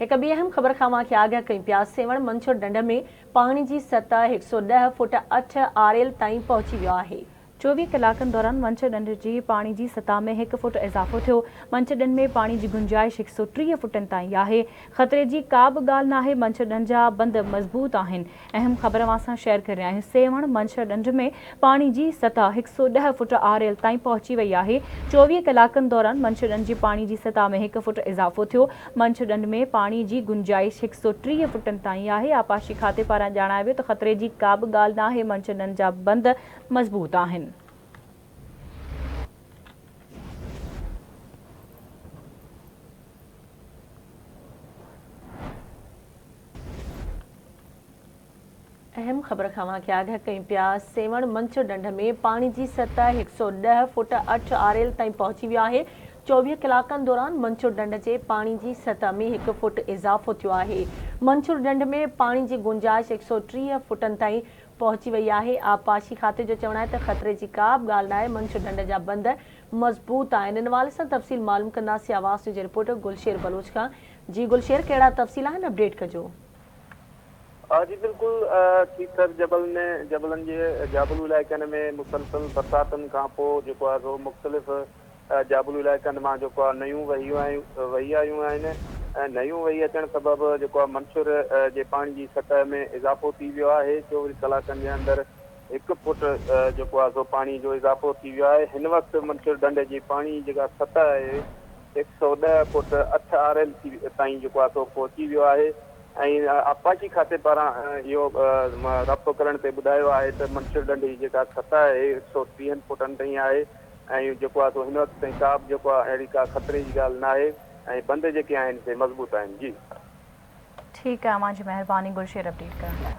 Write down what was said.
एक ॿी अहम ख़बर खां मांखे आगाह कई पिया। सेवण मंछर ढंढ में पानी की सतह 110 फुट 8 आरएल ताईं पहुची वियो आहे। 24 कलाकनि दौरान मंछर ढंढ जी पानी की सतह में 1 फुट इजाफ़ो थियो। मंछर ढंढ में पानी की गुंजाइश 130 फुटनि ताईं आहे। ख़तरे की का भी ॻाल्हि नाहे। मंछर ढंढ जा बंद मज़बूत आहिनि। अहम ख़बर असां शेयर करे रहिया आहियूं। सेवण मंछर ढंढ में पानी की सतह 110 फुट आरएल ताईं पहुची वई आहे। 24 कलाकनि दौरान मंछर ढंढ जी पानी की सतह में 1 फुट इजाफ़ो थियो। मंछर ढंढ में पानी की गुंजाइश 130 फुटनि ताईं आहे। आपाशी खाते पारां ॼाणायो वियो त ख़तरे की का भी ॻाल्हि नाहे। मंछर ढंढ जा बंद मज़बूत आहिनि। अहम ख़बर खां मांखे आगाह कई पिया। सेवण मंछर ढंढ में पानी की सतह 110 फुट 8 आरएल ताईं पहुची वियो आहे। 24 कलाकनि दौरान मंछर ढंढ जे पानी की सतह में 1 फुट इजाफ़ो थियो आहे। मंछर ढंढ में पानी की गुंजाइश 130 फुटनि ताईं पहुची वई आहे। आबपाशी खाते जो चवणु आहे त ख़तरे जी का बि ॻाल्हि नाहे। मंछर ढंढ जा बंद मज़बूत आहिनि। इन हवाले सां तफ़सील मालूम कंदासीं आवाज़ न्यूज़ जे रिपोर्टर गुलशेर बलोच खां। जी गुलशेर, कहिड़ा तफ़सील आहिनि, अपडेट कजो। जी बिल्कुल। ठीकर जबलन के जाबलू इलाइक़नि में मुसलसल बरसातन का मुख्तलिफ़ जाबलू इलाइक़नि में नयूं वही आयूं आहिनि। नयूं वही अचण सबब मंछर जे पानी की सतह में इजाफ़ो थी वियो आहे। 24 कलाकनि के अंदर 1 फुट पानी जो इजाफ़ो थी वियो आहे। हिन वक्त मंछर ढंढ जी पानी जेका सतह आहे 110 फुट 8 आरएल ताईं पहुची वियो आहे। आबपाशी खाते पारां इहो राब्तो करण ते ॿुधायो आहे त मंछर ढंढ जी जेका सतह आहे 130 फुटनि ताईं आहे। ऐं हिन वक़्त ताईं का बि अहिड़ी का ख़तरे जी ॻाल्हि नाहे। ऐं बंद जेके आहिनि से मज़बूत आहिनि। जी ठीक है, मुझे मेहरबानी गुलशेर अपडेट करण लाइ।